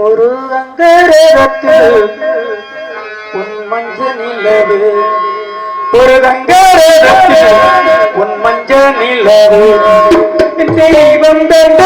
ஒரு அங்கரத்தில் உன் மஞ்ச நிலவு, ஒரு அங்கரத்தில் உன் மஞ்ச நிலவு தெய்வம் தந்த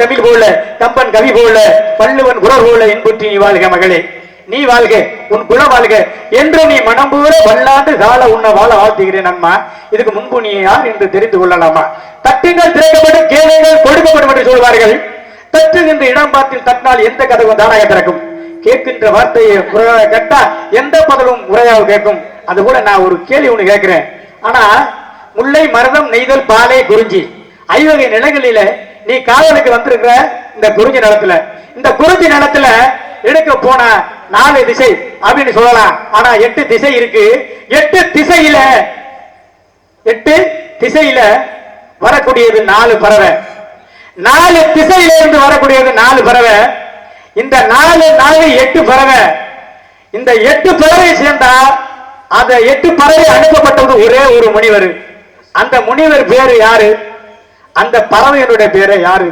தமிழ் போல கம்பன் கவி போல பல்லுவன் குரல் போல இன்புற்றி நீ வாழ்க மகளே, நீ வாழ்க, உன் குல வாழ்க என்று நீ மனம்பூர வல்லாண்டு கால உன்னை வாழ வாழ்த்துகிறேன் அம்மா. இதுக்கு முன்பு நீ யார் என்று தெரிந்து கொள்ளலாமா? தட்டுங்கள் திறக்கப்படும், கேளுங்கள் கொடுக்கப்படும் என்று சொல்வார்கள். தட்டுகின்ற இடம் பார்த்து தட்டினால் எந்த கதவும் தானாக திறக்கும். கேட்கின்ற வார்த்தையை கேட்டா எந்த பதிலும் உரையாக கேட்கும். அது கூட நான் ஒரு கேள்வி ஒண்ணு கேட்கிறேன். ஆனா முல்லை மருதம் நெய்தல் பாலை குறிஞ்சி ஐவகை நிலங்களில நீ காவலுக்கு வந்திருக்கிற இந்த குறிஞ்சி நிலத்துல, இந்த குறிஞ்சி நிலத்துல எடுக்க போன 4 திசை அப்படின்னு சொல்லலாம். ஆனா 8 திசை இருக்கு. 8 திசையில வரக்கூடியது 4 பறவை. 4 திசையில இருந்து வரக்கூடியது 4 பறவை. இந்த 8 பறவை. இந்த 8 பறவை சேர்ந்தா அந்த 8 பறவை அனுப்பப்பட்டது ஒரே ஒரு முனிவர். அந்த முனிவர் பேரு யாரு? அந்த பறவையினுடைய பேரு யாரு?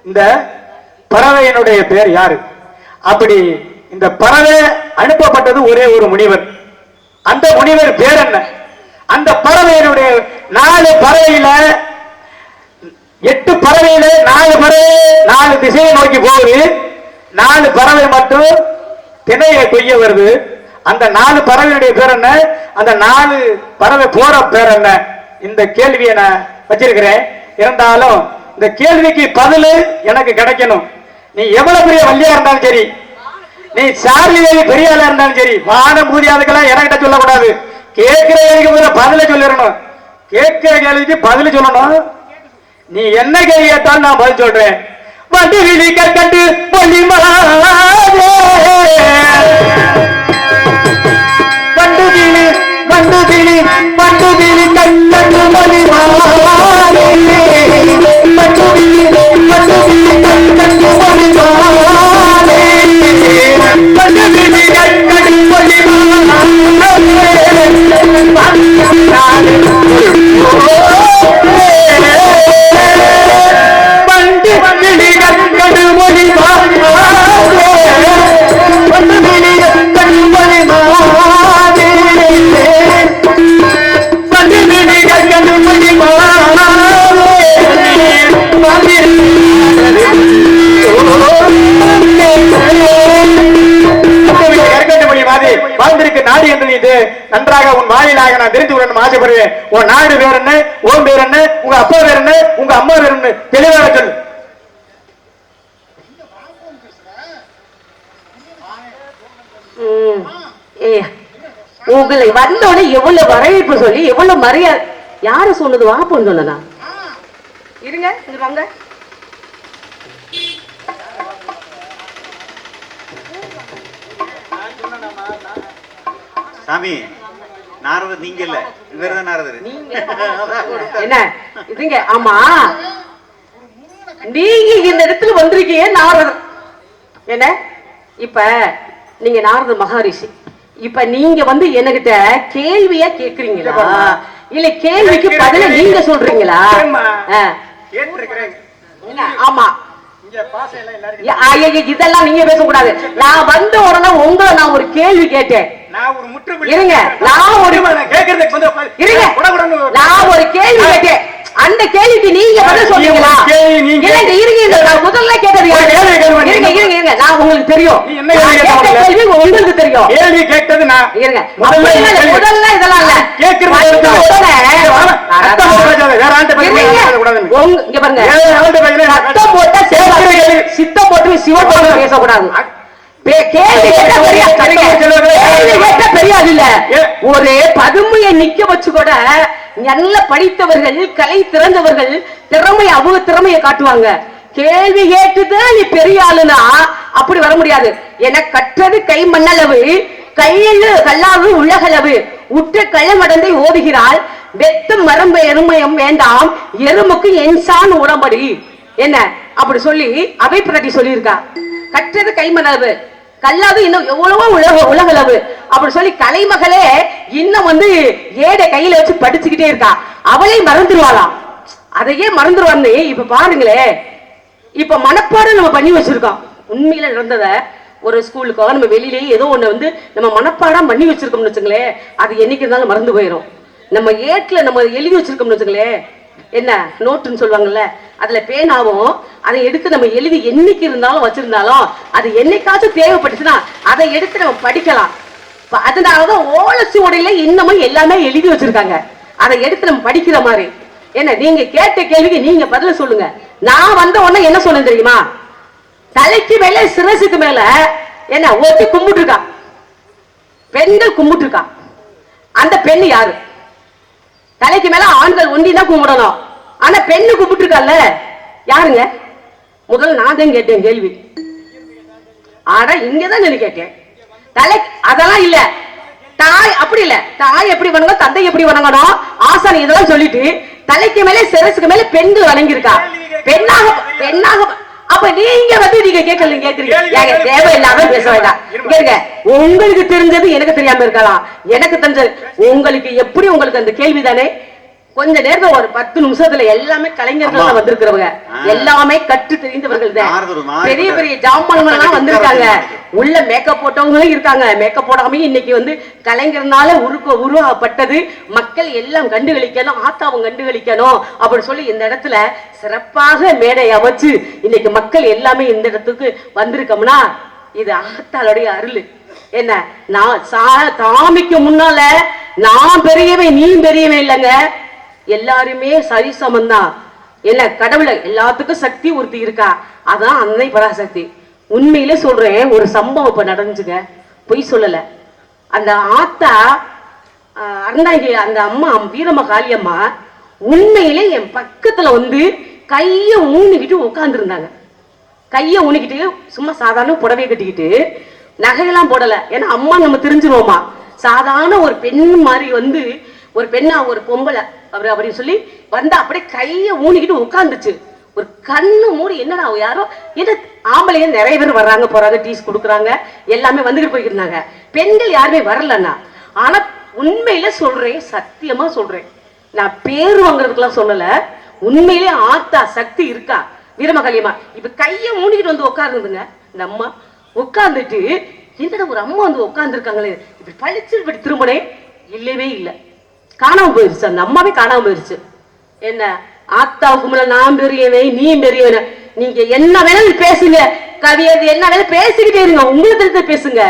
இந்த பறவையினுடைய பேர் யாரு? அப்படி இந்த பறவை அனுப்பப்பட்டது ஒரே ஒரு முனிவர். அந்த முனிவர் பேர் என்ன? அந்த பறவையினுடைய 4 பறவையில 8 பறவையில 4 பறவை 4 திசையை நோக்கி போகுது. 4 பறவை மட்டும் திணையை கொய்ய வருது. அந்த 4 பறவையுடைய பேர் என்ன? அந்த 4 பறவை போற பேர் என்ன? இந்த கேள்வியை நான் வச்சிருக்கிறேன். இருந்தாலும் இந்த கேள்விக்கு பதில் எனக்கு கிடைக்கணும். நீ எவ்வளவு பெரிய வள்ளியா இருந்தாலும் சரி, நீ சார்லி பெரிய ஆளா இருந்தாலும் சரி, வானம் பூதியாதுக்கெல்லாம் என்கிட்ட சொல்லக்கூடாது. கேட்கிற கேள்விக்கு பதில சொல்லிடணும். கேட்கிற கேள்விக்கு பதில் சொல்லணும். நீ என்ன கேள்வி கேட்டாலும் நான் பதில் சொல்றேன். வண்டி விழி கட்டு பொலி வண்டு கிளி கண்ணு மொழி வாழ்ந்திருக்கு நாடு என்று இது நன்றாக உன் வாயிலாக நான் தெரிந்து கொள்ளணும் ஆசைப்படுவேன். உன் நாடு பேர் என்ன? உன் பேர் என்ன? உங்க அப்பா பேர் என்ன? உங்க அம்மா பேர் என்ன? தெளிவாக சொல்லு. உங்களை வந்தோட எவ்வளவு வரவேற்பு சொல்லி எவ்வளவு மரியாதை. யாரு சொன்னது? வாப்பன்னு சொன்னதா? இருங்க இங்க வாங்க. சாமி, நாரதர் நீங்க இல்ல, இவர்தான் நாரதர். என்ன இதுங்க? ஆமா, நீங்க இந்த இடத்துல வந்திருக்கீங்க நாரதர். என்ன இப்ப நீங்க நாரத மகரிஷி, இப்ப நீங்க வந்து என்கிட்ட கேள்வியா கேக்குறீங்களா இல்ல கேள்விக்கு பதில நீங்க சொல்றீங்களா? ஆமா, இதெல்லாம் நீங்க பேசக்கூடாது. நான் வந்த உடனே உங்களை நான் ஒரு கேள்வி கேட்டேன். இருங்க, நான் ஒரு கேள்வி கேட்டேன். அந்த கேள்விக்கு நீங்க பதில் சொன்னீங்களா? முதல்ல கேட்டது நான் உங்களுக்கு தெரியும். உங்களுக்கு தெரியும். கேள்வி கேட்டது நான். இருங்க, முதல்ல இதெல்லாம் இல்ல சித்தம் போட்டு சிவம் போட்டு பேசக்கூடாது. ஒரு பதுமையை நிக்க வச்சு கூட நல்ல படித்தவர்கள், கலை திறந்தவர்கள் திறமை அவங்க திறமையை காட்டுவாங்க. கேள்வி கேட்டுதான் நீ பெரிய ஆளுனா அப்படி வர முடியாது. என கற்றது கை மண்ணளவு, கையில் கல்லாவு உள்ளகளவு, உற்ற களமடந்தை ஓதுகிறாள், வெத்தும் மரம்பு எருமயம் வேண்டாம், எருமுக்கு என்சான் உடம்படி. என்ன அப்படி சொல்லி அவை பிரட்டி சொல்லியிருக்கா. கற்றது கைமணளவு, கல்லாது இன்னும் எவ்வளவோ உலகளவு அப்படி சொல்லி கலைமகளே இன்னும் வந்து ஏடை கையில வச்சு படிச்சுக்கிட்டே இருக்கா. அவளை மறந்துடுவாளாம். அதையே மறந்துடுவான்னு இப்ப பாருங்களே. இப்ப மனப்பாடம் நம்ம பண்ணி வச்சிருக்கோம். உண்மையில நடந்தத ஒரு ஸ்கூலுக்கோ நம்ம வெளியிலேயே ஏதோ ஒண்ணு வந்து நம்ம மனப்பாடம் பண்ணி வச்சிருக்கோம்னு வச்சுங்களேன், அது என்னைக்கு இருந்தாலும் மறந்து போயிடும். நம்ம ஏட்ல நம்ம எழுதி வச்சிருக்கோம்னு வச்சுங்களேன், என்ன நோட்டுன்னு சொல்லுவாங்கல்ல, அதுல பேனாவும் அதை எடுத்து நம்ம எழுதி என்னைக்கு இருந்தாலும் வச்சிருந்தாலும் அது என்னைக்காச்சும் தேவைப்பட்டுச்சுன்னா அதை எடுத்து நம்ம படிக்கலாம். அதனாலதான் ஓலசி உடையில இன்னமும் எல்லாமே எழுதி வச்சிருக்காங்க. அதை எடுத்து நம்ம படிக்கிற மாதிரி. என்ன நீங்க கேட்ட கேள்விக்கு நீங்க பதில சொல்லுங்க. நான் வந்த உடனே என்ன சொன்னேன் தெரியுமா? தலைக்கு மேல சிரசுக்கு மேல என்ன ஒட்டி கும்பிட்டு இருக்கா, பெண்கள் கும்பிட்டு இருக்கா. அந்த பெண்ணு யாரு? தலைக்கு மேல ஆண்கள் ஒண்டிதான் கும்பிடணும், ஆனா பெண்ணு கும்பிட்டு இருக்கால யாருங்க? முதல்ல நான் தான் கேட்டேன் கேள்வி. ஆனா இங்கதான் நான் கேட்டேன். தலை அதெல்லாம் இல்ல, தாய் அப்படி இல்ல. தாய் எப்படி வணங்கணும், தந்தை எப்படி வணங்கணும், ஆசான் இதெல்லாம் சொல்லிட்டு தலைக்கு மேல சிரசுக்கு மேல பெண்கள் வணங்கியிருக்கா. பெண்ணாக பெண்ணாக அப்ப நீங்க வந்து நீங்க கேக்குறீங்க தேவையில்லாம பேச வேண்டாம். உங்களுக்கு தெரிஞ்சது எனக்கு தெரியாம இருக்கலாம், எனக்கு தெரிஞ்சது உங்களுக்கு எப்படி உங்களுக்கு அந்த கேள்வி தானே. கொஞ்ச நேரத்துல ஒரு 10 நிமிஷத்துல எல்லாமே கலைஞர்கள் தான் வந்திருக்கிறவங்க, எல்லாமே கற்று தெரிந்தவர்கள் தான். பெரிய பெரிய ஜாமான்கள் எல்லாம் வந்திருக்காங்க, உள்ள மேக்கப் போட்டவங்களும் இருக்காங்க, மேக்கப் போடாமையும் இன்னைக்கு வந்து கலைஞர்னால உருவாக்கப்பட்டது. மக்கள் எல்லாம் கண்டுகளிக்கணும், ஆத்தாவும் கண்டுகளிக்கணும் அப்படின்னு சொல்லி இந்த இடத்துல சிறப்பாக மேடை அமைச்சு இன்னைக்கு மக்கள் எல்லாமே இந்த இடத்துக்கு வந்திருக்கோம்னா இது ஆத்தாளுடைய அருள். என்ன, நான் சாமிக்கு முன்னால நான் பெரியவன் நீ பெரியவன் இல்லைங்க, எல்லாருமே சரிசமந்தான். என்ன, கடவுளை எல்லாத்துக்கும் சக்தி ஒருத்தி இருக்கா, அதான் அன்னை பராசக்தி. உண்மையில சொல்றேன், ஒரு சம்பவம் இப்ப நடந்துச்சுங்க, பொய் சொல்லல. அந்த ஆத்தா அருணாகி அந்த அம்மா வீரம்மா காளியம்மா உண்மையிலே என் பக்கத்துல வந்து கைய ஊனிக்கிட்டு உட்கார்ந்து இருந்தாங்க. கைய ஊனிக்கிட்டு சும்மா சாதாரண புடவை கட்டிக்கிட்டு நகையெல்லாம் போடல. ஏன்னா அம்மா நம்ம தெரிஞ்சிருவோமா, சாதாரண ஒரு பெண் மாதிரி வந்து ஒரு பெண்ணா ஒரு பொம்பளை அவர் அப்படின்னு சொல்லி வந்தா அப்படியே கைய ஊனிக்கிட்டு உட்கார்ந்துச்சு. ஒரு கண்ணு மூடி என்னடா யாரோ என்ன ஆம்பளைங்க நிறைய பேர் வர்றாங்க போறாங்க, டீஸ் கொடுக்குறாங்க, எல்லாமே வந்துட்டு போய்கிட்டு இருந்தாங்க. பெண்கள் யாருமே வரலன்னா. ஆனா உண்மையில சொல்றேன், சத்தியமா சொல்றேன், நான் பேர் வாங்குறதுக்கெல்லாம் சொல்லல, உண்மையிலே ஆத்தா சக்தி இருக்கா வீரமகாளியம்மா. இப்ப கைய மூடிக்கிட்டு வந்து உட்கார்ந்துங்க இந்த அம்மா. உட்கார்ந்துட்டு என்னடா ஒரு அம்மா வந்து உட்கார்ந்து இருக்காங்களே இப்படி பழிச்சு இப்படி திரும்பினே இல்லவே இல்லை, காணாம போயிருச்சு. அந்த அம்மாவே காணாம போயிருச்சு. என்ன, ஆத்தாவுக்கு முன்னாடி நான் பெரியவன் நீ பெரியவன், நீங்க என்ன வேணாலும் பேசுங்க, கவியது என்ன வேணாலும் பேசிக்கிட்டே இருங்க, உங்களுக்கு தெரிஞ்ச பேசுங்க,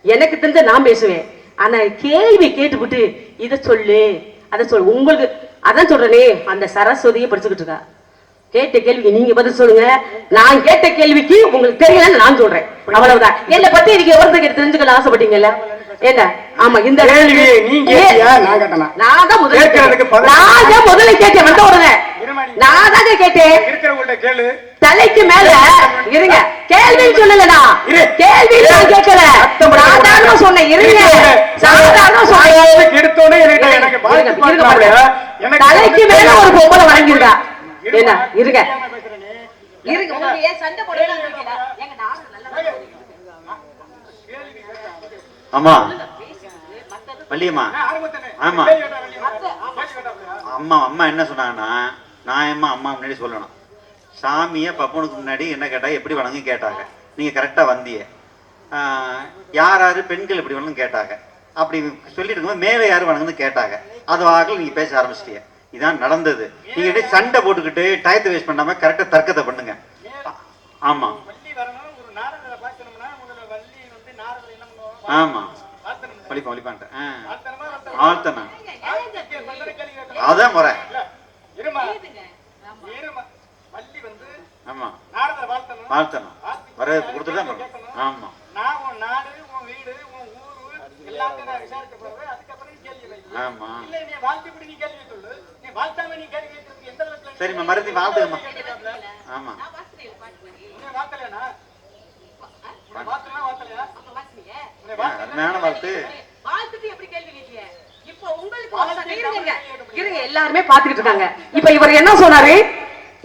எனக்கு தெரிஞ்ச நான் பேசுவேன். ஆனா கேள்வி கேட்டுவிட்டு இதை சொல்லு அதை சொல்லு, உங்களுக்கு அதான் சொல்றேனே, அந்த சரஸ்வதியை படிச்சுக்கிட்டு இருக்கா. கேட்ட கேள்விக்கு நீங்க பதில் சொல்லுங்க, நான் கேட்ட கேள்விக்கு உங்களுக்கு தெரியலன்னு நான் சொல்றேன், அவ்வளவுதான். என்னை பத்தி இன்னைக்கு எவ்வளவு கேட்டு தெரிஞ்சுக்கல ஆசைப்பட்டீங்கல்ல? என்ன, ஆமா, இந்த கேள்வி நீங்க கேட்டியா நான் கேட்டனா? நான் தான் முதல்ல கேட்டேன், வந்த உடனே நான் தாங்க கேட்டேன். இருக்கிறவங்கள்ட்ட கேளு, தலைக்கு மேல இருங்க, கேள்வி சொல்லுங்கடா, கேள்வி நான் கேட்கல, சாதாரண சொன்னேன், இருங்க, சாதாரண சொன்னேன். எடுத்தோனே எனக்கு தலைக்கு மேல ஒரு பொம்பளை வழங்கிருக்கா. என்ன, இருங்க இருங்க, ஏன் சண்டை போடுறீங்க? அம்மா வள்ளியம்மா, ஆமா அம்மா அம்மா என்ன சொன்னாங்கன்னா, நான் அம்மா முன்னாடி சொல்லணும், சாமியை பப்பனுக்கு முன்னாடி என்ன கேட்டா எப்படி வணங்கு கேட்டாங்க, நீங்க கரெக்டா வந்திய, யார் யாரு பெண்கள் எப்படி வணங்கு கேட்டாங்க, அப்படி சொல்லிட்டு இருக்கும்போது மேலே யாரு வணங்குன்னு கேட்டாங்க, அது வாக்கில் நீங்க பேச ஆரம்பிச்சிட்டீங்க. இதான் நடந்தது. நீங்க சண்டை போட்டுக்கிட்டு டயத்தை வேஸ்ட் பண்ணாம கரெக்டா தர்க்கத்தை பண்ணுங்க. ஆமா ஆமா வழிபான்ட்டேன் அதான் முறை. ஆமா வாழ்த்தணும், வரவேற்பு கொடுத்துட்டு தான் பண்ணணும். ஆமா ஆமா சரிம்மா, மறுபடி வாழ்த்துக்கம்மா. ஆமா அருமையான வாழ்த்து. எல்லாருமே பாத்துக்கிட்டு இருக்காங்க. இப்ப இவர் என்ன சொன்னாரு,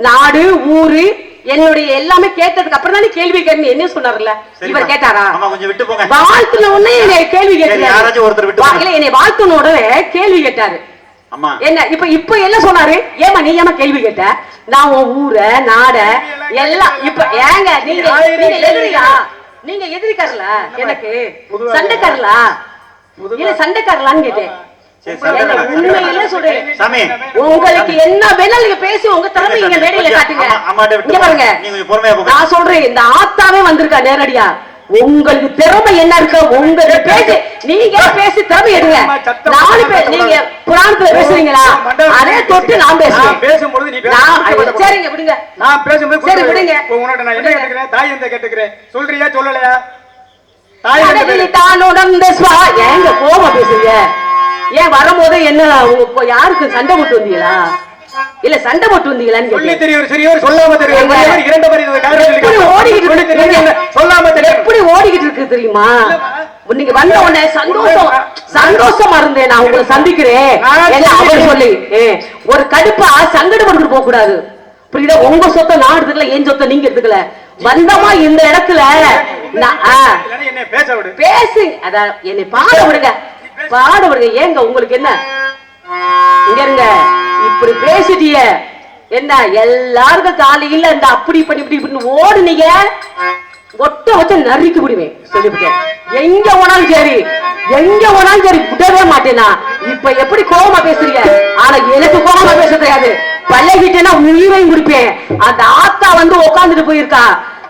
நாடு ஊரு என்னுடைய எல்லாமே கேட்டதுக்கு அப்புறம் தானே கேள்வி கேட்கணும் என்ன சொன்னார்ல, இவர் கேட்டாரா? கொஞ்சம் விட்டு போங்க. வாழ்த்துன உடனே என்னை கேள்வி கேட்டாரு, யாராச்சும் ஒருத்தர் விட்டு என்னை வாழ்த்துன உடனே கேள்வி கேட்டாரு. என்ன இப்ப என்ன சொன்னாரு, ஏமா நீ ஏமா கேள்வி கேட்ட, நான் உன் ஊர நாட எல்லாம் இப்ப ஏங்க நீங்க எதிரியா, நீங்க எதிரிக்காரல, எனக்கு சண்டைக்காரலா இல்ல சண்டைக்காரலான்னு கேட்டேன். உண்மையில சொல்றேன், உங்களுக்கு என்ன வேணாலும் நீங்க பேசி உங்க திறமை இங்க மேடையில காட்டுங்க. இங்க பாருங்க, நான் சொல்றேன், இந்த ஆத்தாவே வந்திருக்கா நேரடியா, உங்களுக்கு திறமை என்ன இருக்கு உங்க பேசி நீங்க பேசி திறமை எடுங்க. 4 பேர் நீங்க புராணத்துல பேசுறீங்களா, அதே தொட்டு நான் பேசுறேன். பேசும்போது நீ சரிங்க விடுங்க, நான் பேசும்போது சரி விடுங்க. உன்னோட நான் என்ன கேட்டுக்கிறேன், தாய் எந்த கேட்டுக்கிறேன், சொல்றியா சொல்லலையா? தான் உணர்ந்த ஸ்வா ஏங்க கோபமா பேசுறீங்க? ஏன் வரும்போது என்ன யாருக்கு சண்டை போட்டு வந்தீங்களா, இல்ல சண்டை போட்டு வந்தீங்களான்னு சொல்லி தெரியும், சரியோர் சொல்லாம தெரியும், இரண்டு பேர் சொல்லாம தெரியும், எப்படி ஓடிக்கிட்டு இருக்கு தெரியுமா? நீங்க வந்த உடனே சந்தோஷமா இருந்தேன், நான் உங்களை சந்திக்கிறேன் அவர் சொல்லி ஒரு கடுப்பா சங்கடப்பட்டு போக கூடாது, புரியுதா? உங்க சொத்தை நான் எடுத்துக்கல, என் சொத்தை நீங்க எடுத்துக்கல, வந்தமா இந்த இடத்துல பேசு, அதான் என்னை பாட விடுங்க, பாட விடுங்க. ஏங்க உங்களுக்கு என்ன, இங்க இருங்க, இப்படி பேசிட்டிய என்ன எல்லாருக்கும் காலையில இந்த அப்படி பண்ணி இப்படி ஓடுனீங்க ஒட்ட வச்சு நறுக்கி விடுவேன் சொல்லிவிட்டேன். எங்க போனாலும் சரி விடவே மாட்டேனா. இப்ப எப்படி கோபமா பேசுறீங்க? ஆனா எனக்கு கோபமா பேச தெரியாது. பழகிட்டேன்னா உயிரையும் குடிப்பேன். அந்த ஆத்தா வந்து உட்காந்துட்டு போயிருக்கா.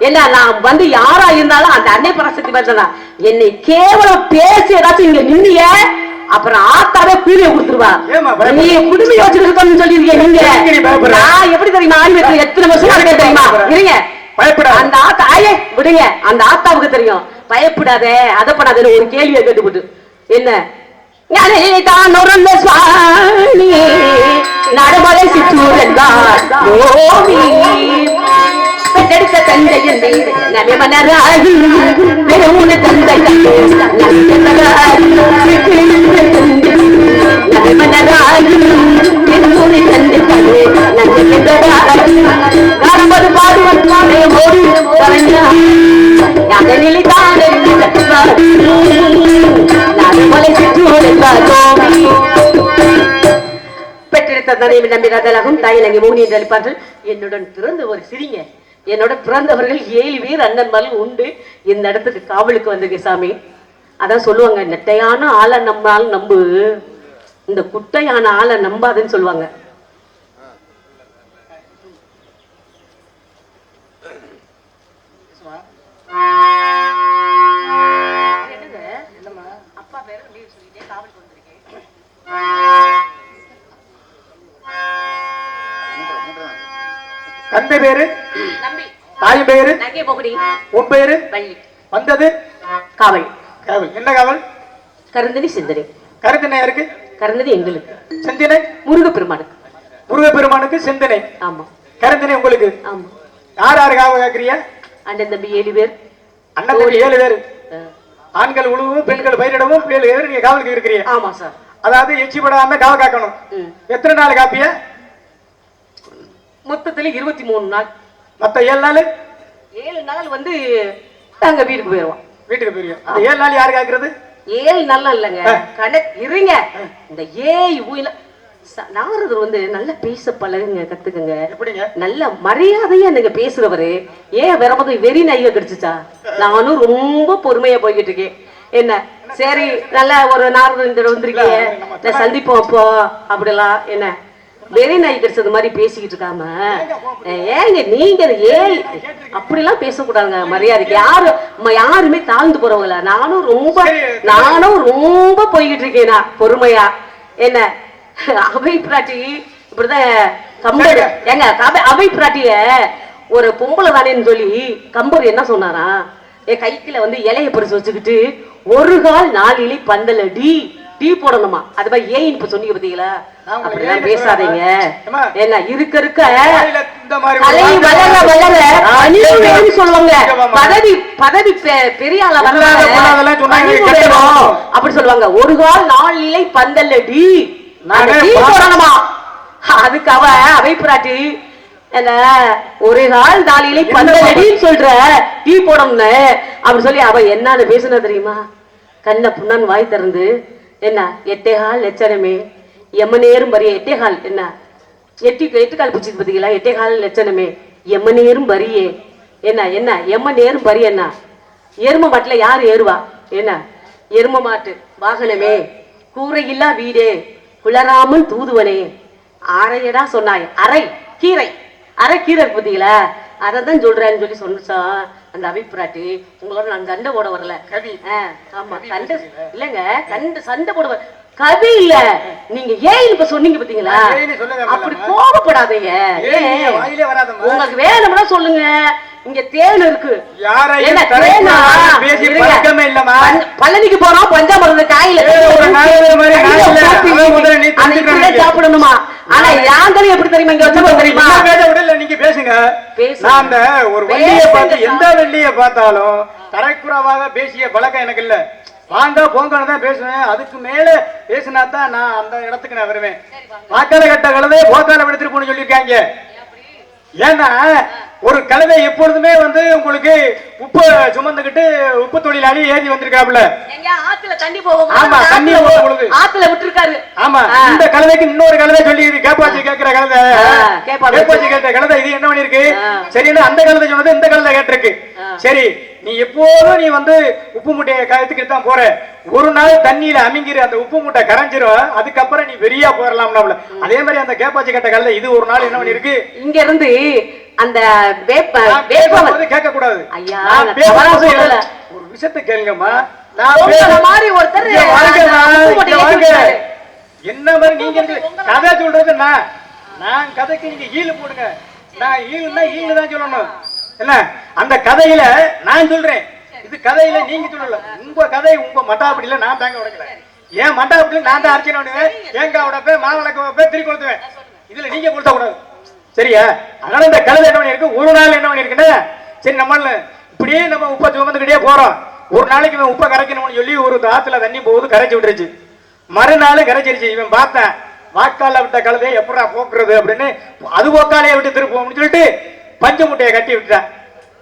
என்ன நான் வந்து யாரா இருந்தாலும் அந்த அன்னை பராசக்தி பேசுறா. என்னை கேவலம் பேசி ஏதாச்சும் இங்க நின்னிய அப்புறம் ஆத்தாவே கூலிய கொடுத்துருவா. நீ குடும்பி வச்சிருக்கோம்னு சொல்லிருக்கீங்க. நீங்க நான் எப்படி தெரியுமா ஆன்மீகத்துல எத்தனை வருஷம் தெரியுமா? இருங்க அந்த ஆத்தா ஆயே விடுங்க. அந்த ஆத்தாவுக்கு தெரியும். பயப்படாத அதப்படாதுன்னு ஒரு கேள்வியை கேட்டுவிட்டு என்ன சுவாமி நடுமலை சிற்றூர் பெற்றெடுத்த தந்தை நபி மன்னராகி பெருமுன தந்தை நபி மன்னராகி பெருமுனை தந்தை நம்பது பாடுவதே மோடி நிலை தானே நடுமலை சிற்றூர் பெற்றெடுத்த தன்னை நம்பினாதலாகும் தாய் நங்கி மூணி என்று அளிப்பார்கள். என்னுடன் பிறந்த ஒரு சிறிங்க என்னோட பிறந்தவர்கள் 7 பேர் அண்ணன்மார்கள் உண்டு. இந்த இடத்துக்கு காவலுக்கு வந்திருக்கேன் சாமி. அதான் சொல்லுவாங்க நெட்டையான ஆளை நம்பினாலும் நம்பு, இந்த குட்டையான ஆளை நம்பாதுன்னு சொல்லுவாங்க. அப்பா பேரு சொல்லிட்டே காவலுக்கு வந்திருக்கேன். தந்தை பேரு நம்பி, தாய் பேரு நங்கை போகுடி, உன் பேரு வள்ளி, வந்தது காவல். காவல் என்ன காவல்? கருந்ததி சிந்தனை. கருந்தனை யாருக்கு? கருந்ததி எங்களுக்கு. சிந்தனை முருகப்பெருமானுக்கு. முருகப்பெருமானுக்கு சிந்தனை. ஆமா. கருந்தனை உங்களுக்கு. ஆமா. யார் யாரு காவல் கேட்கறிய? அண்ணன் தம்பி 7 பேர். அண்ணன் தம்பி 7 பேர். ஆண்கள் உழுவும் பெண்கள் பயிரிடவும் 7 பேர் நீங்க காவலுக்கு இருக்கிறீங்க. ஆமா சார். அதாவது எச்சிப்படாம காவல் காக்கணும். எத்தனை நாள் காப்பிய? மொத்தத்துல 23 நாள். மொத்த 7 நாள். 7 நாள் வந்து நாங்க வீட்டுக்கு போயிருவோம். வீட்டுக்கு போயிருவோம். அந்த 7 நாள் யாரு காக்குறது? 7 நாள் இல்லைங்க கணக்கு இருங்க. இந்த ஊயில நாரதர் வந்து நல்லா பேச பழகுங்க கத்துக்குங்க. எப்படிங்க? நல்ல மரியாதையா நீங்க பேசுறவரு ஏன் வரமது வெறி நைய கிடைச்சுச்சா? நானும் ரொம்ப பொறுமையா போய்கிட்டு இருக்கேன். என்ன சரி நல்ல ஒரு நாரதர் வந்திருக்கீங்க சந்திப்போம் அப்போ அப்படிலாம் என்ன வெறி நாய் கிடைச்சது மாதிரி பேசிக்கிட்டு இருக்காம ஏங்க நீங்க அப்படிலாம் பேசக்கூடாதுங்க. மரியாதைக்கு யாருமே தாழ்ந்து போறவங்கள. நானும் ரொம்ப போய்கிட்டு இருக்கேன் பொறுமையா. என்ன அவை பிராட்டி இப்படிதான் கம்பர் ஏங்க அவை பிராட்டிய ஒரு பொம்பளை தானேன்னு சொல்லி கம்பர் என்ன சொன்னாரா? என் கைக்குல வந்து இலைய பறிச்சு வச்சுக்கிட்டு ஒரு கால் 4 இலை பந்தல டீ போடணுமா? அது மாதிரி ஏன் இப்ப சொன்னீங்க பாத்தீங்களா? அப்படிலாம் பேசாதீங்க. என்ன இருக்க கலை வளர வளர அணிவுன்னு சொல்லுவாங்க. பதவி பெரிய ஆள வர அப்படி சொல்லுவாங்க. ஒரு கால் 4 இலை பந்தல்ல டீ போடணுமா? அதுக்கு அவை பிராட்டி என்ன ஒரு நாள் 4 இலை பந்தலடின்னு சொல்ற டீ போடணும்னு அப்படி சொல்லி அவ என்னன்னு பேசுனா தெரியுமா? கண்ண புண்ணான் வாய் திறந்து என்ன 8 கால் லட்சணமே எம்மனேரும் பரிய 8 கால் என்ன 8 கால் பிடிச்சிக்கு பார்த்தீங்களா? 8 கால் லட்சணமே எம்மனேரும் பரியே என்ன எம்மனேரும் பரி என்ன எரும மாட்டுல யாரு ஏறுவா? என்ன எரும மாட்டு வாகனமே கூரையில்லா வீடே குளராமல் தூதுவனே அரையடா சொன்னாய். அரை கீரை பார்த்தீங்களா? அதான் சொல்றேன்னு சொல்லி சொன்னா அந்த அபிப்பிராட்டி உங்களோட நான் சண்டை போட வரல கவி. ஆமா சண்டை இல்லங்க சண்டை போட கவி இல்ல. நீங்க ஏன் இப்ப சொன்னீங்க பாத்தீங்களா? அப்படி கோபப்படாதீங்க. உங்களுக்கு வேணும்னா சொல்லுங்க. இங்க தேன் இருக்கு. பழனிக்கு போறோம் பஞ்சாமிரத காயில சாப்பிடணுமா? ஆனா யாங்களையும் எப்படி தெரியுமா இங்க வச்ச தெரியுமா? நீங்க பேசுங்க. நான் ஒரு வண்டியை பார்த்து எந்த வண்டியை பார்த்தாலும் தரைக்குறவாக பேசிய பழக்கம் எனக்கு இல்ல. வாங்க போங்கன்னு தான் பேசுவேன். அதுக்கு மேல பேசினா தான் நான் அந்த இடத்துக்கு நான் வருவேன். வாக்காள கட்ட கலவே போக்கால எடுத்துட்டு போன்னு சொல்லியிருக்காங்க. ஏன்னா ஒரு கழுதை எப்பொழுதுமே வந்து உங்களுக்கு உப்பு சுமந்துக்கிட்டு உப்பு தொழிலாளி ஏறி வந்திருக்காப்புல. எங்க ஆத்துல தண்ணி போகும். ஆமா, தண்ணி போகும் பொழுது ஆத்துல விட்டுருக்காரு. ஆமா, இந்த கழுதைக்கு இன்னொரு கழுதை சொல்லி கேப்பாச்சி கேட்கிற கழுதை, கேப்பாச்சி கேட்ட கழுதை இது என்ன பண்ணிருக்கு? சரின்னு அந்த கழுதை சொன்னது இந்த கழுதை கேட்டிருக்கு. சரி, நீ எப்போதும் நீ வந்து உப்பு மூட்டையை கழுத்துக்கிட்டு தான் போற, ஒரு நாள் தண்ணியில அமிங்கிற அந்த உப்பு மூட்டை கரைஞ்சிரும், அதுக்கப்புறம் நீ வெறியா போயிடலாம்ல. அதே மாதிரி அந்த கேப்பாச்சி கேட்ட கழுதை இது ஒரு நாள் என்ன பண்ணிருக்கு? இங்க இருந்து அந்த கேட்க கூடாது. ஒரு விஷயத்தை கேளுங்கம்மா. மாதிரி ஒருத்தர் என்ன மாதிரி நீங்க கதை சொல்றது, நான் கதைக்கு நீங்க ஈழு போடுங்க. நான் ஈழுன்னா ஈழு தான் சொல்லணும். என்ன அந்த கதையில நான் சொல்றேன், இது கதையில நீங்க சொல்லல. உங்க கதை உங்க மட்டாப்படியில நான் தாங்க உடைக்கல. ஏன் மட்டாப்படியில நான் தான் அர்ச்சனை பண்ணுவேன், தேங்காய் உடைப்பேன், மாவிளக்கு வைப்பேன், திரி கொளுத்துவேன். இதுல நீங்க கொடுத்த கூடாது, சரியா? அதனால இந்த கழுதை என்ன பண்ணிருக்கு? ஒரு நாள் என்ன பண்ணிருக்குன்னு, சரி நம்மள இப்படியே நம்ம உப்பை சுமந்துக்கிட்டே போறோம், ஒரு நாளைக்கு உப்பை கரைக்கணும்னு சொல்லி ஒரு ஆத்துல தண்ணி போகுது, கரைச்சி விட்டுருச்சு. மறுநாள் கரைச்சிருச்சு. இவன் பார்த்தேன், வாக்கால விட்ட கழுதையை எப்படா போக்குறது அப்படின்னு, அது போக்காலையே விட்டு திருப்போம்னு சொல்லிட்டு பஞ்சு முட்டையை கட்டி விட்டுட்டான்.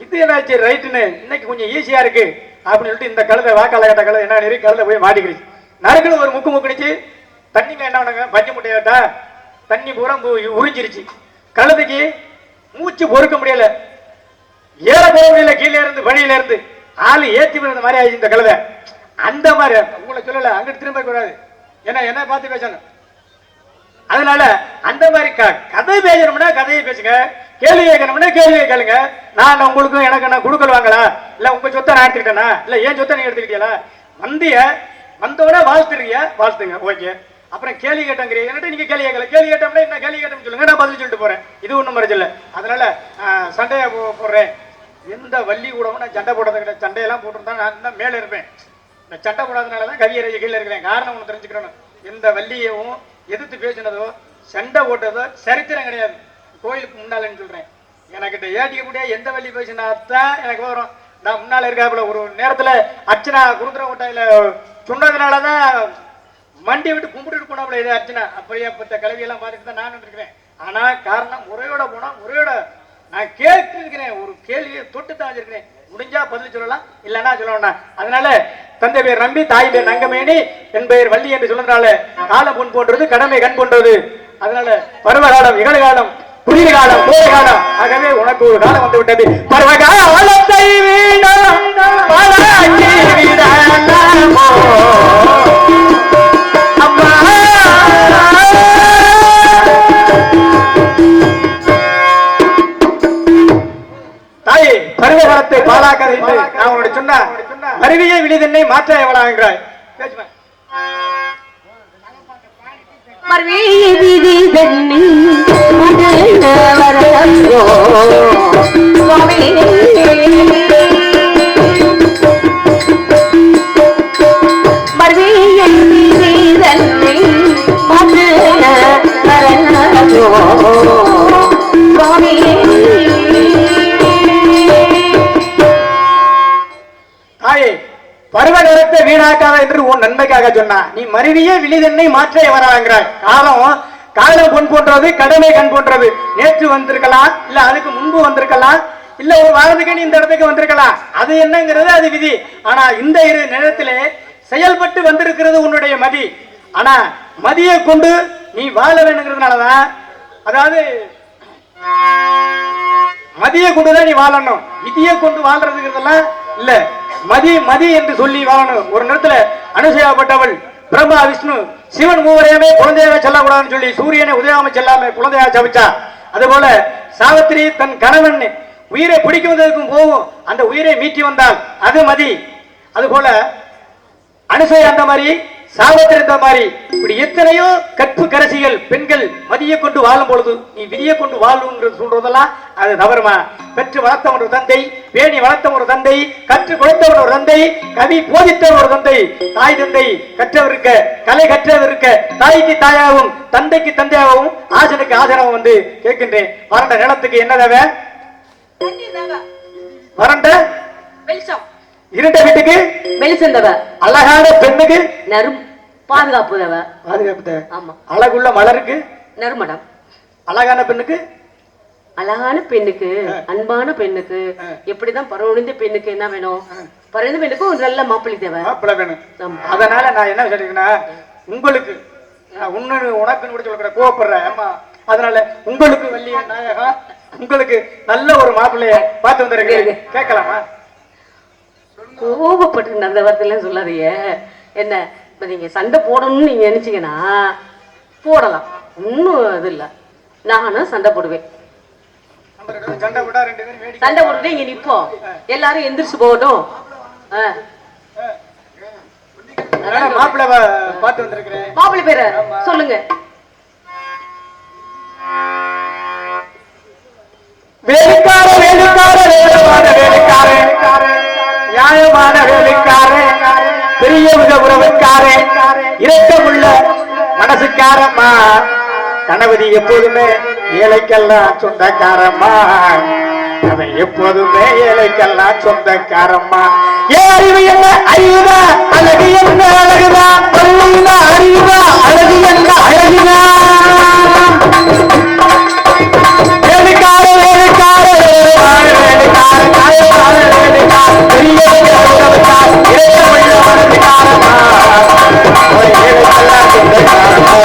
இது என்னாச்சு? ரைட்டுன்னு இன்னைக்கு கொஞ்சம் ஈஸியா இருக்கு அப்படின்னு சொல்லிட்டு இந்த கழுதை, வாக்கால கட்ட கழுதை என்ன பண்ணி கழுதை போய் மாட்டிக்கிடுச்சு. நறுக்குன்னு ஒரு முக்கு முக்குனிச்சு. தண்ணிங்க என்ன பண்ணுங்க, பஞ்சு முட்டையை கட்டா தண்ணி பூரா உறிஞ்சிருச்சு. கழுதைக்கு மூச்சு பொறுக்க முடியல, ஏற போக முடியல, கீழே இருந்து வழியில இருந்து ஆளு ஏற்றி விடுற மாதிரி ஆயிடுச்சு இந்த கழுதை. அந்த மாதிரி உங்களை சொல்லல, அங்கிட்டு திரும்ப கூடாது, ஏன்னா என்ன பார்த்து பேசணும். அதனால அந்த மாதிரி கதை பேசணும்னா கதையை பேசுங்க, கேள்வி கேட்கணும்னா கேள்வியை கேளுங்க. நான் உங்களுக்கும் எனக்கு நான் கொடுக்கல் வாங்கலா, இல்ல உங்க சொத்தை நான் எடுத்துக்கிட்டேனா, இல்ல ஏன் சொத்தை நீங்க எடுத்துக்கிட்டீங்களா? வந்தோட வாழ்த்துறீங்க, வாழ்த்துங்க, ஓகே. அப்புறம் கேள்வி கேட்டங்கிறீங்க, நீங்க கேள்வி கேட்கல. கேள்வி கேட்டோம்னா என்ன கேள்வி கேட்டோம்னு சொல்லுங்க, நான் பதில் சொல்லிட்டு போறேன். இது ஒண்ணும் மறைச்சல. அதனால சண்டையை போடுறேன். எந்த வள்ளி கூடவும் நான் சண்டை போடுறது கிடையாது. சண்டையெல்லாம் போட்டுருந்தா நான் தான் மேல இருப்பேன். நான் சட்டை போடாதனாலதான் கவியரை கீழே இருக்கிறேன். காரணம் ஒண்ணு தெரிஞ்சுக்கணும், எந்த வள்ளியவும் எதிர்த்து பேசினதோ சண்டை போட்டதோ சரித்திரம் கிடையாது. கோயிலுக்கு முன்னாலன்னு சொல்றேன். எனக்கிட்ட ஏட்டிக்க முடியாது, எந்த வள்ளி பேசினாத்தான் எனக்கு வரும். நான் முன்னால இருக்காப்புல ஒரு நேரத்துல அர்ச்சனா குருந்திர ஓட்டையில சொன்னதுனாலதான் மண்டி விட்டு கும்பிட்டு போனாப்புல இது அர்ச்சனா. அப்படியேப்பட்ட கல்வியெல்லாம் பார்த்துட்டு தான் நான் இருக்கிறேன். ஆனா காரணம் முறையோட போனா முறையோட நான் கேட்டு இருக்கிறேன், ஒரு கேள்வியை தொட்டு தான் வச்சிருக்கிறேன். முடிஞ்சா பதில் சொல்லலாம், இல்லைன்னா சொல்ல வேண்டாம். அதனால தந்தை பேர் நம்பி, தாய் பேர் நங்கமேனி, என் பெயர் வள்ளி என்று சொல்றதுனால காலம் பொன் போன்றது, கடமை கண் போன்றது. அதனால பருவகாலம், இகழ்காலம், குளிர் காலம், கோடை காலம், ஆகவே உனக்கு ஒரு காலம் வந்து விட்டது. பருவகாலத்தை தாயே, பருவகாலத்தை பாலாக்காது என்று நான் உன்னுடைய சொன்ன அருவியை விழிதென்னை மாற்ற எவளாகிறாய். பருவகாலத்தை வீணாக்காத என்று உன் நன்மைக்காக சொன்னா, நீ மருவியே விழிதென்னை மாற்ற எவராங்கிறாய். காலம் பொன் போன்றது, கடமை கண் போன்றது. நேற்று வந்திருக்கலாம், இல்ல அதுக்கு முன்பு வந்திருக்கலாம், இல்ல ஒரு வாரத்துக்கு நீ இந்த இடத்துக்கு வந்திருக்கலாம். அது என்னங்கிறது அது விதி. ஆனா இந்த இரு நேரத்திலே செயல்பட்டு வந்திருக்கிறது உன்னுடைய மதி. ஆனா மதியை கொண்டு நீ வாழ வேணுங்கிறதுனாலதான், அதாவது மதியை கொண்டுதான் நீ வாழணும், விதியை கொண்டு வாழ்றதுங்கிறதெல்லாம் இல்ல. மதி மதி என்று சொல்லி வாழணும். ஒரு நேரத்துல அனுசையாப்பட்டவள் பிரம்மா விஷ்ணு சிவன் மூவரையுமே குழந்தையாக செல்லக்கூடாதுன்னு சொல்லி சூரியனை உதயாம செல்லாம குழந்தையாக சபிச்சா. அதுபோல சாவித்திரி தன் கணவன் உயிரை பிடிக்க வந்ததுக்கும் போகும், அந்த உயிரை மீட்டி வந்தால் அது மதி. அதுபோல அனுசை அந்த மாதிரி, சாவித்திரி அந்த மாதிரி, இப்படி எத்தனையோ கற்பு கரசிகள் பெண்கள் மதியை கொண்டு வாழும் பொழுது நீ விதியை கொண்டு வாழும் சொல்றதெல்லாம் அது தவறுமா? பெற்று வளர்த்த ஒரு தந்தை, பேணி வளர்த்த ஒரு தந்தை, கற்று கொடுத்தவர் ஒரு தந்தை, கவி போதித்தவர் ஒரு தந்தை, தாய் தந்தை கற்றவருக்க, கலை கற்றவருக்க, தாய்க்கு தாயாகவும் தந்தைக்கு தந்தையாகவும் ஆசனுக்கு ஆசனமும் வந்து கேட்கின்றேன். வறண்ட நிலத்துக்கு என்ன தேவை? வறண்ட வெளிச்சம். இருண்ட வீட்டுக்கு வெளிச்சம் தேவை. அழகான பெண்ணுக்கு பாதுகாப்பு தேவை. பாதுகாப்பு தேவை. ஆமா. அழகுள்ள மலருக்கு நறுமணம். அழகான பெண்ணுக்கு அழகான பெண்ணுக்கு, அன்பான பெண்ணுக்கு, எப்படிதான் பரவணிந்த பெண்ணுக்கு என்ன வேணும்? பரவணிந்த பெண்ணுக்கு ஒரு நல்ல மாப்பிள்ளை தேவை. மாப்பிள்ளை வேணும். அதனால நான் என்ன சொல்றேன்னா, உங்களுக்கு உனக்குன்னு கூட சொல்ல கோவப்படுறேன். ஆமா, அதனால உங்களுக்கு வள்ளிய நாயகா, உங்களுக்கு நல்ல ஒரு மாப்பிள்ளைய பார்த்து வந்துருக்கேன். கேட்கலாமா? கோபப்பட்டு அந்த வார்த்தையெல்லாம் சொல்லாதீங்க. என்ன இப்ப நீங்க சண்டை போடணும்னு நீங்க நினைச்சீங்கன்னா போடலாம், ஒன்னும் இது இல்ல. நானும் சண்டை போடுவேன். சண்டை போட்டுட்டு இங்க நிப்போம், எல்லாரும் எந்திரிச்சு போகட்டும். மாப்பிள்ளை பார்த்து வந்திருக்கிறேன். மாப்பிள்ளை பேரு சொல்லுங்க. வேலைக்கார வேலைக்கார வேலைக்கார வேலைக்கார நியாயமான வேலைக்கார, பெரிய வித உறவுக்கார, இரக்கமுள்ள மனசுக்காரம்மா, கணபதி எப்போதுமே ஏழைக்கெல்லாம் சொந்தக்காரம்மா, அவன் எப்போதுமே ஏழைக்கெல்லாம் சொந்தக்காரம்மா. ஏன் அறிவு என்ன அறிவுதா, அழகு என்ன அழகுதா, அறிவுதா அறிவுதா, அழகு என்ன அழகுதா. வேலைக்கார வேலைக்கார வேலைக்கார வேலைக்கார நியாயமான வேலைக்கார, பெரிய உறவுக்கார, இரக்கமுள்ள மனசுக்காரம்மா, அவன் ஏழைக்கெல்லாம் சொந்தக்காரம்மா.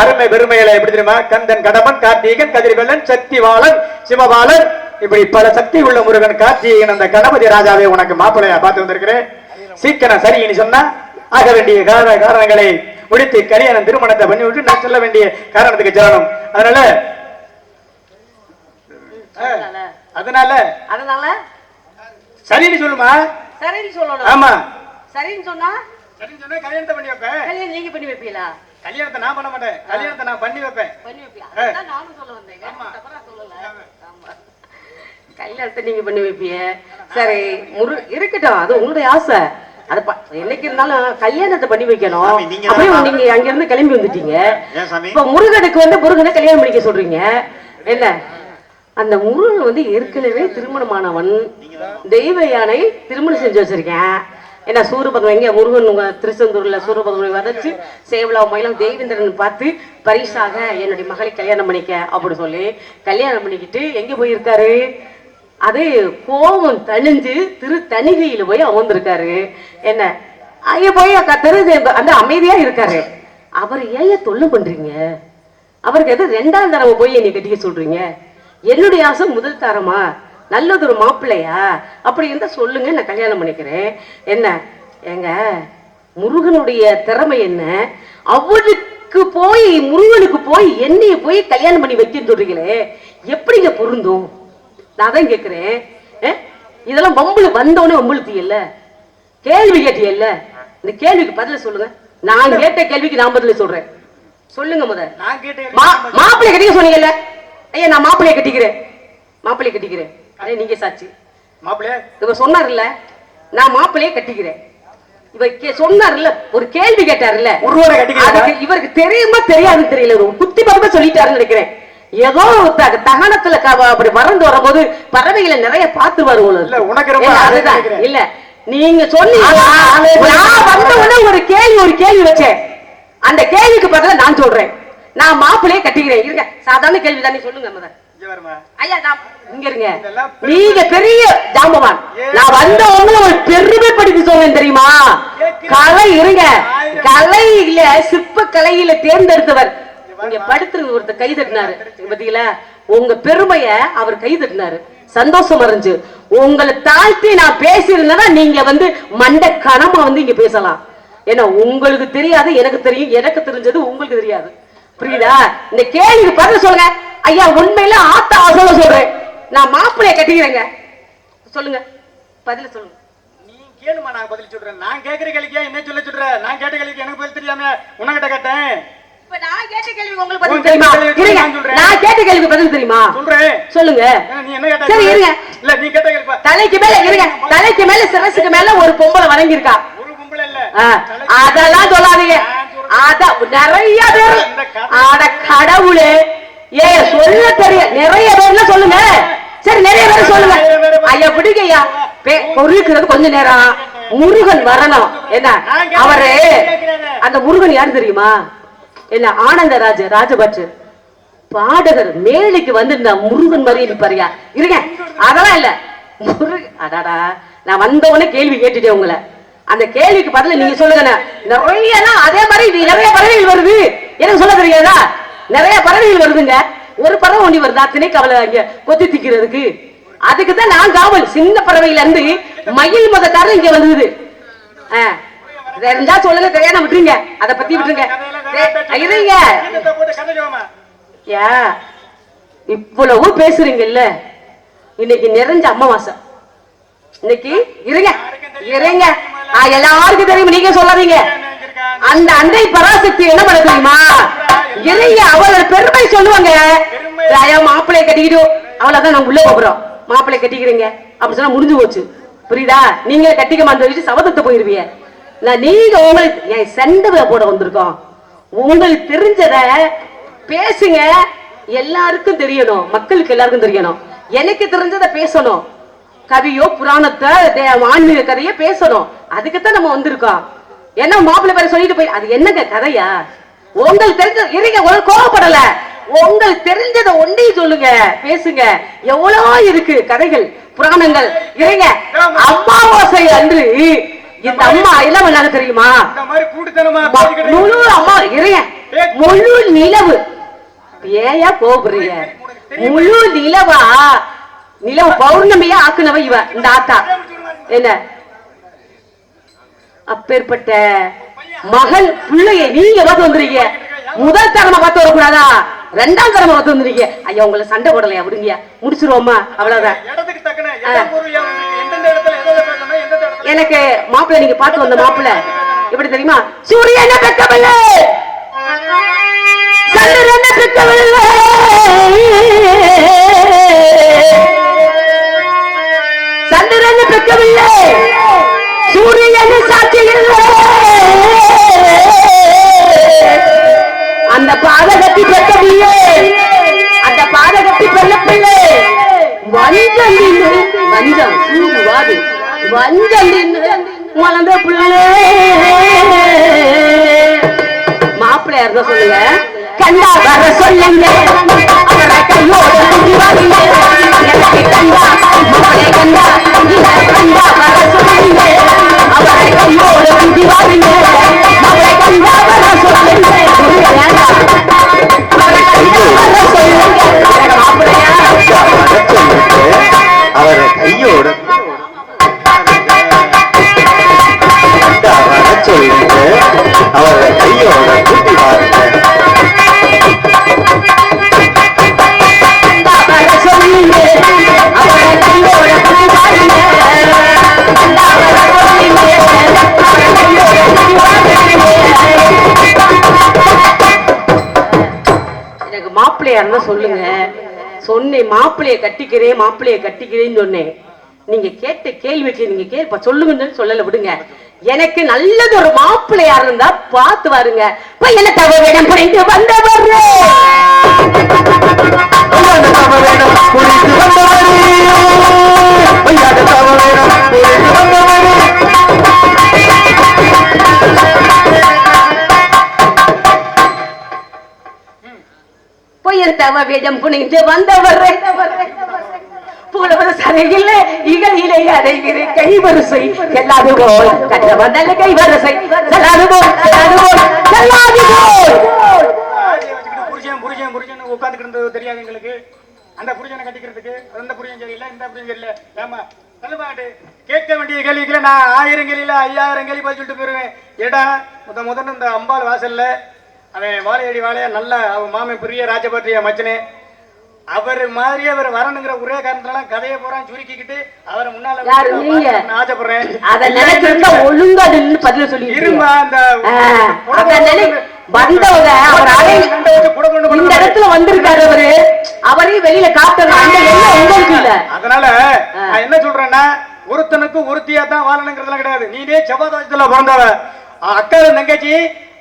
அருமை பெருமைகளை எப்படி தெரியுமா? கந்தன், கடம்பன், கார்த்திகன், கதிர்வேலன், சக்திவாளன், சிவபாலன், இப்படி பல சக்தி உள்ள முருகன், கார்த்திகன், அந்த கணபதி ராஜாவே உனக்கு மாப்பிள்ளையா பார்த்து வந்திருக்கிறேன். சீக்கிரம் சரி நீ சொன்னா ஆக வேண்டிய காரணங்களை முடித்து கல்யாணம் திருமணத்தை பண்ணி விட்டு நான் சொல்ல வேண்டிய காரணத்துக்கு செல்லணும். அதனால அதனால அதனால சரின்னு சொல்லுமா? சரின்னு சொல்லணும். ஆமா, சரின்னு சொன்னா சரின்னு சொன்னா கல்யாணத்தை பண்ணி வைப்பேன். கல்யாணம் நீங்க பண்ணி வைப்பீங்களா? கல்யாணத்தை நான் பண்ண மாட்டேன், கல்யாணத்தை நான் பண்ணி வைப்பேன். பண்ணி வைப்பியா? அதான் நானும் சொல்ல வந்தேன், தவறா சொல்லல. ஆமா, கல்யாணத்தை நீங்க பண்ணி வைப்பீங்க. சரி, இருக்கட்டும், அது உங்களுடைய ஆசை. அது என்னைக்கு இருந்தாலும் கல்யாணத்தை பண்ணி வைக்கணும். அப்படியே நீங்க அங்க இருந்து கிளம்பி வந்துட்டீங்க. இப்ப முருகனுக்கு வந்து முருகனை கல்யாணம் பண்ணிக்க சொல்றீங்க. என்ன, அந்த முருகன் ஏற்கனவே திருமணமானவன், தெய்வ யானை திருமணம் செஞ்சு வச்சிருக்கேன். என்ன சூரபத்மன் எங்க முருகன் உங்க திருச்செந்தூர்ல சூரபத்மனை வதச்சு சேவலா மயிலம் தேவேந்திரன் பார்த்து பரிசாக என்னுடைய மகளை கல்யாணம் பண்ணிக்க அப்படி சொல்லி கல்யாணம் பண்ணிக்கிட்டு எங்க போயிருக்காரு? அது கோபம் தணிஞ்சு திரு தணிகையில போய் அமர்ந்திருக்காரு. என்ன ஐயா போய் தெரிஞ்சு அந்த அமைதியா இருக்காரு. அவர் ஏன் தொல்லை பண்றீங்க? அவருக்கு எது 2ஆம் தடவை போய் என்னை கட்டிக்க சொல்றீங்க? என்னுடைய ஆசை முதல் தரமா, நல்லது ஒரு மாப்பிள்ளையா, அப்படி இருந்தா சொல்லுங்க, நான் கல்யாணம் பண்ணிக்கிறேன். என்ன எங்க முருகனுடைய திறமை என்ன? அவருக்கு போய் முருகனுக்கு போய் என்னைய போய் கல்யாணம் பண்ணி வைக்க சொல்றீங்களே, எப்படிங்க பொருந்தும்? நான் தான் கேட்கிறேன். இதெல்லாம் வம்புல வந்தவனே வம்புழுத்தியல்ல, கேள்வி கேட்டியல்ல, இந்த கேள்விக்கு பதில சொல்லுங்க. நான் கேட்ட கேள்விக்கு நான் பதில சொல்றேன். சொல்லுங்க முதல். மாப்பிள்ளை கட்டிக்க சொன்னீங்கல்ல, ஐயா நான் மாப்பிள்ளைய கட்டிக்கிறேன், மாப்பிள்ளைய கட்டிக்கிறேன். அதே நீங்க சாட்சி. மாப்பிள்ளை இவர் சொன்னார்ல, நான் மாப்பிள்ளைய கட்டிக்கிறேன். இவர் சொன்னார்ல, ஒரு கேள்வி கேட்டார்ல, இவருக்கு தெரியுமா தெரியாது தெரியல, ஒரு குத்தி பறக்க சொல்லிட்டாருன்னு நினைக்கிறேன். ஏதோ தகனத்துல அப்படி வறண்டு வரும்போது பறவைகளை நிறைய பார்த்து வருவோம். அதுதான் இல்ல, நீங்க சொன்னீங்க. நான் வந்த உடனே ஒரு கேள்வி வச்சேன். அந்த கேள்விக்கு பதிலா நான் சொல்றேன், நான் மாப்பிள்ளையே கட்டிக்கிறேன். இருங்க, சாதாரண கேள்வி தானே, சொல்லுங்க முதல்ல. ஐயா இங்க இருங்க, நீங்க பெரிய ஜாம்பவான். நான் வந்த உடனே ஒரு பெருமைப்படுத்தி சொன்னேன் தெரியுமா? கலை இருங்க, கலையில சிற்ப கலையில தேர்ந்தெடுத்தவர் இங்க படுத்துறது ஒருத்தர் கை தட்டினாரு பாத்தீங்களா? உங்க பெருமைய அவர் கை தட்டினாரு, சந்தோஷம் அறிஞ்சு. உங்களை தாழ்த்தி நான் பேசியிருந்தேன்னா நீங்க மண்ட கனமா இங்க பேசலாம். ஏன்னா உங்களுக்கு தெரியாது, எனக்கு தெரியும், எனக்கு தெரிஞ்சது உங்களுக்கு தெரியாது. புரியுதா? இந்த கேள்விக்கு பதில் சொல்லுங்க. ஐயா உண்மையில ஆத்த ஆசோட சொல்றேன், நான் மாப்பிள்ளைய கட்டிக்கிறேங்க. சொல்லுங்க, பதில சொல்லுங்க. நீ கேளுமா, நான் பதில் சொல்றேன். நான் கேட்கிற கேள்விக்கு என்ன சொல்ல சொல்ற? நான் கேட்ட கேள்விக்கு எனக்கு பதில் தெரியாம உனக்கிட்ட கேட்டேன். இப்ப நான் கேட்ட கேள்விக்கு உங்களுக்கு பதில் தெரியுமா? நான் கேட்ட கேள்விக்கு பதில் தெரியுமா? சொல்றேன், சொல்லுங்க. நீ என்ன கேட்ட? சரி இருங்க. இல்ல நீ கேட்ட கேள்வி தலைக்கு மேல இருங்க, தலைக்கு மேல சிரசுக்கு மேல ஒரு பொம்பளை வணங்கி இருக்கா. ஒரு பொம்பளை இல்ல, அதெல்லாம் சொல்லாதீங்க. அத நிறைய பேர், அட கடவுளே, ஏ சொல்ல தெரிய நிறைய பேர்ல சொல்லுங்க. சரி நிறைய பேர் சொல்லுங்க. ஐயா பிடிக்கையா பொருளுக்கு கொஞ்ச நேரம் முருகன் வரணும். என்ன அவரு அந்த முருகன் யாரு தெரியுமா? என்ன ஆனந்தராஜ ராஜபட்ச பாடகர் மேலைக்கு இந்த முருகன் மாதிரி இருப்பாரியா? இருங்க, அதெல்லாம் இல்ல. முருகன் அடாடா, நான் வந்தவொடனே கேள்வி கேட்டுட்டேன் உங்களை. அந்த கேள்விக்கு பதில நீங்க சொல்லுங்க. நிறைய அதே மாதிரி நிறைய பறவைகள் வருது, எனக்கு சொல்ல தெரியாதா? நிறைய பறவைகள் வருதுங்க. ஒரு பறவை ஒண்டி வருதா திணைக்கு அவளை அங்க கொத்தி திக்கிறதுக்கு? அதுக்குதான் நான் காவல். சின்ன பறவையில இருந்து மயில் மதக்காரர் இங்க வந்தது. ரெண்டா சொல்லுங்க, தெரியாம விட்டுருங்க, அதை பத்தி விட்டுருங்க. இருங்க, இவ்வளவு பேசுறீங்கல்ல, இன்னைக்கு நிறைஞ்ச அமாவாசை. இன்னைக்கு இருங்க இருங்க, எல்லாருக்கும் தெரியும், நீங்க சொல்லாதீங்க. அந்த அன்னை பராசக்தி என்ன பண்ண தெரியுமா? இறைய அவளோட பெருமை சொல்லுவாங்க. மாப்பிள்ளைய கட்டிக்கிட்டோம், அவ்வளவுதான் நான் உள்ள போறோம், மாப்பிள்ளை கட்டிக்கிறீங்க அப்படி சொன்னா முடிஞ்சு போச்சு. புரியுதா? நீங்க கட்டிக்க மாட்டேன் சபதத்தை போயிருவீங்க. நீங்க உங்களுக்கு என் சண்டை போட வந்திருக்கோம். உங்களுக்கு தெரிஞ்சத பேசுங்க, எல்லாருக்கும் தெரியணும், மக்களுக்கு எல்லாருக்கும் தெரியணும். எனக்கு தெரிஞ்சதை பேசணும், கவியோ புராணத்தை ஆன்மீக கதையோ பேசணும். அதுக்குத்தான் நம்ம வந்திருக்கோம். என்ன மாப்பிள்ளை பேரை சொல்லிட்டு போய் அது என்னங்க கதையா? உங்களுக்கு தெரிஞ்ச இருங்க, உங்களுக்கு கோவப்படல, உங்களுக்கு தெரிஞ்சதை ஒன்றையும் சொல்லுங்க, பேசுங்க. எவ்வளவோ இருக்கு கதைகள் புராணங்கள். இருங்க, அமாவாசை அன்று இந்த அம்மா என்ன பண்ணாங்க தெரியுமா? முழு அம்மா இருங்க, முழு நிலவு. ஏயா கோபுறீங்க? முழு நிலவா, நிலவு பௌர்ணமியா ஆக்குனவ இவ இந்த ஆத்தா. என்ன அப்பேற்பட்ட மகள் பிள்ளைய நீங்க பார்த்து வந்துருக்கீங்க. முதல் தரமா பார்த்து வரக்கூடாதா? 2ஆம் தரமா பார்த்து வந்துருக்கீங்க. ஐயா உங்களை சண்டை போடலையா? விடுங்க, முடிச்சிருவோமா? அவ்வளவுதான். எனக்கு மாப்பிள்ளை நீங்க பார்த்து வந்த மாப்பிள்ளை எப்படி தெரியுமா? சூரியனை பெக்கவில்லை, சந்திரனை பெக்கவில்லை, சந்திரனை பெக்கவில்லை, சூரியனை சாட்சி இல்லை. அந்த பாதகத்தி பெக்கவில்லை, அந்த பாதகத்தி பெல்லப்பில்லை. வஞ்சம் வஞ்சம் சூடுவாது வஞ்சம் வளர்ந்த பிள்ளை. மாப்பிள்ளையா இருந்தா சொல்லுங்க, கண்டா வர சொல்லுங்க, அவரை கையோடு எனக்கு கண்டா மாப்பிளை கண்டா கண்டா வர சொல்லுங்க, அவரை கையோடு மாப்பிள்ளையா இருந்தா சொல்லுங்க. சொன்னேன் மாப்பிள்ளைய கட்டிக்கிறேன்னு சொன்னேன். நீங்க கேட்ட கேள்விக்கு நீங்க இப்ப சொல்லுங்கன்னு சொல்லல, விடுங்க. எனக்கு நல்லது ஒரு மாப்பிள்ளையா இருந்தா பார்த்து வாருங்க. பையனை தவறிடம் புரிந்து வந்தவர் பொய்யர் தவ வேடம் புனிந்து வந்தவர் புலவர் சரையில் இகையிலே அடைகிற கைவரிசை செல்லாது போல் கட்ட வந்தல்ல கைவரிசை செல்லாது போல் புருஷன் உட்கார்ந்துட்டு இருந்தது தெரியாது எங்களுக்கு. அந்த புருஷனை கட்டிக்கிறதுக்கு அந்த புருஷன் சரியில்லை, இந்த புருஷன் சரியில்லை. ஏமா சொல்லுமாட்டு கேட்க வேண்டிய கேள்விக்குள்ள நான் 1000 கேள்வியில 5000 கேள்வி பதில் சொல்லிட்டு போயிருவேன். ஏடா முதல்ல இந்த அம்பாள் வாசல்ல அவன் வாழையடி வாழையா நல்ல அவன் மாமன் பெரிய ராஜபாட்டிய மச்சனே அவர் மாதிரி அவர் வரணுங்கிற ஒரே காரணத்தால கதையை போறான் சுருக்கிக்கிட்டு அவரை முன்னால ஆசைப்படுறேன். ஒழுங்கா பதில சொல்லி இருமா அந்த வந்தவங்க இந்த இடத்துல வந்திருக்காரு அவரையும் வெளியில காட்டணும். உங்களுக்கு இல்ல. அதனால நான் என்ன சொல்றேன்னா ஒருத்தனுக்கு ஒருத்தியா தான் வாழணுங்கிறதுலாம் கிடையாது. நீனே செவ்வாதத்துல பிறந்தவ அக்கால தங்கச்சி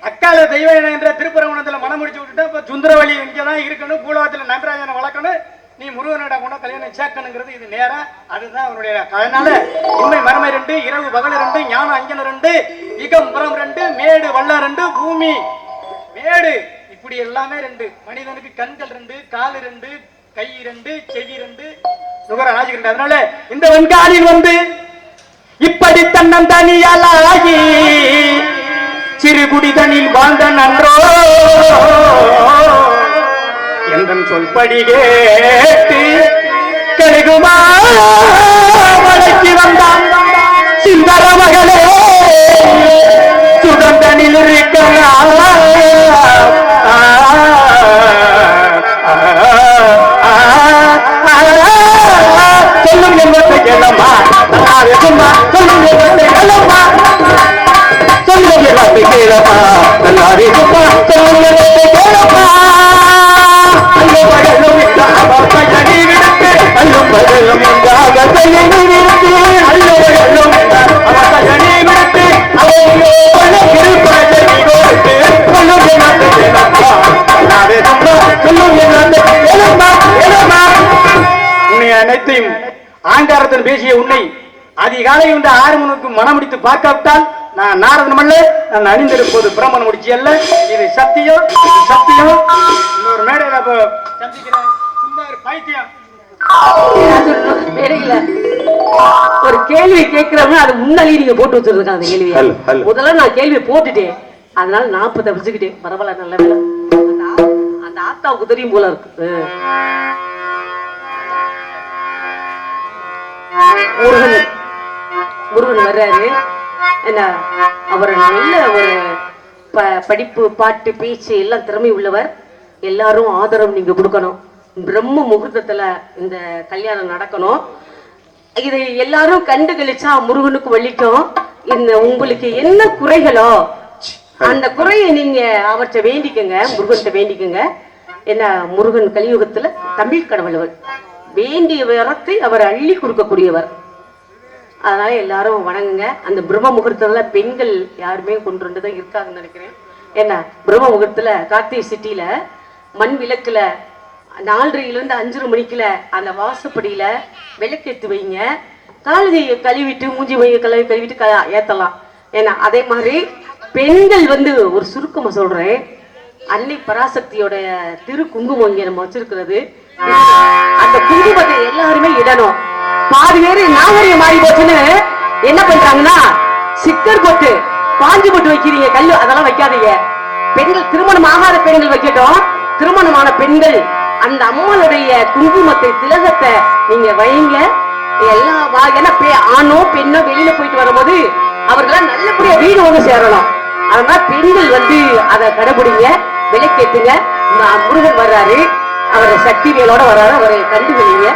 அக்கால தெய்வம் என்ற திருப்பரங்குணத்துல மனம் முடிச்சு விட்டுட்டா இப்ப சுந்தரவழி இங்கதான் இருக்கணும், கூலவத்துல நம்பராஜனை வளர்க்கணும், நீ முருகனோட கூட கல்யாணம் சேர்க்கணுங்கிறது இது நேரம். அதுதான் அவனுடைய. அதனால உண்மை மரமை 2, இரவு பகல் 2, ஞானம் அஞ்சன 2, இகம்புறம் 2, மேடு வல்ல 2, பூமி மேடு இப்படி எல்லாமே 2. மனிதனுக்கு கண்கள் 2, கால் 2, கை 2, செவி 2, நுகர ராஜி 2. அதனால இந்த வெண்காலில் வந்து இப்படி தன்னன் தனியாலாகி சிறுகுடிதனில் வாழ்ந்த நன்றோ எந்தன் சொல்படி கேட்டு கழுகுமா வழக்கி வந்தான் சிந்தர மகளே சுகந்தனில் இருக்கலாம் சொல்லும் என்பதை கேளம்மா சொல்லும் என்பதை கேளம்மா கேளப்பா நல்லாரிப்பா சொல்லுங்க கேளப்பா ஐயோ பகலும் பஜனி விடுத்து ஐயோ பகலும் பஜனி விடுத்து ஐயோ பகலும் பஜனி விடுத்து ஐயோ பஜனி கொடுத்து சொல்லுங்க கேளப்பா நல்லாரிப்பா சொல்லுங்க கேளப்பா உன்னை அனைத்தையும் ஆங்காரத்தில் பேசிய உன்னை அதிகாலை இந்த 6 மணிக்கு மனமுடித்து பார்க்காவிட்டால் நான் நாரதன் அல்ல, நான் அணிந்திருப்பது பிரம்மன் முடிச்சு அல்ல. இது சத்தியம். இன்னொரு மேடையில சந்திக்கிறேன். சும்மா பைத்தியம். ஒரு கேள்வி கேட்கிறவங்க அது முன்னாடி நீங்க போட்டு வச்சிருக்காங்க. அந்த கேள்வி முதல்ல நான் கேள்வி போட்டுட்டேன், அதனால 40 தப்பிச்சுக்கிட்டேன். பரவாயில்ல, நல்ல வேலை. அந்த ஆத்தாவுக்கு தெரியும் போல இருக்கு. முருகன் வர்றாரு. என்ன அவர் நல்ல ஒரு படிப்பு பாட்டு பேச்சு எல்லாம் திறமை உள்ளவர். எல்லாரும் ஆதரவு நீங்க கொடுக்கணும். பிரம்ம முகூர்த்தத்துல இந்த கல்யாணம் நடக்கணும். இதை எல்லாரும் கண்டு கழிச்சா முருகனுக்கு வலிக்கும். இந்த உங்களுக்கு என்ன குறைகளோ அந்த குறையை நீங்க அவர்கிட்ட வேண்டிக்கங்க, முருகன்கிட்ட வேண்டிக்கங்க. என்ன முருகன் கலியுகத்துல தமிழ் கடவுளவர், வேண்டிய வரத்தை அவர் அள்ளி கொடுக்கக்கூடியவர். அதனால எல்லாரும் வணங்குங்க. அந்த பிரம்ம முகூர்த்தத்துல பெண்கள் யாருமே கொண்டு தான் இருக்காங்கன்னு நினைக்கிறேன். என்ன பிரம்ம முகூர்த்தத்துல கார்த்திகை சிட்டியில மண் விளக்குல 4:30 to 5 மணிக்குல அந்த வாசப்படியில விளக்கேத்து வைங்க. காலையை கழுவிட்டு மூஞ்சி மைய கழுவிட்டு ஏத்தலாம். ஏன்னா அதே மாதிரி பெண்கள் வந்து ஒரு சுருக்கமா சொல்றேன், அன்னை பராசக்தியோட திரு குங்குமம் இங்க நம்ம வச்சிருக்கிறது. அந்த குங்குமத்தை எல்லாருமே இடணும். பாதி பேரு நாகரிகம் மாறி போச்சுன்னு என்ன பண்றாங்கன்னா சிக்கர் போட்டு பாஞ்சு போட்டு வைக்கிறீங்க. கல்லு அதெல்லாம் வைக்காதீங்க. பெண்கள் திருமணம் ஆகாத பெண்கள் வைக்கட்டும். திருமணமான பெண்கள் அந்த அம்மனுடைய குங்குமத்தை திலகத்தை நீங்க வைங்க. எல்லாம் ஆணோ பெண்ணோ வெளியில போயிட்டு வரும்போது அவர்களாம் நல்லபடியா வீடு வந்து சேரணும். அதனால பெண்கள் வந்து அதை கடைபிடிங்க, விளக்கேத்துங்க. முருகன் வர்றாரு, அவரை சக்தி வேலோட வர்றாரு, அவரை கண்டுபிடிங்க.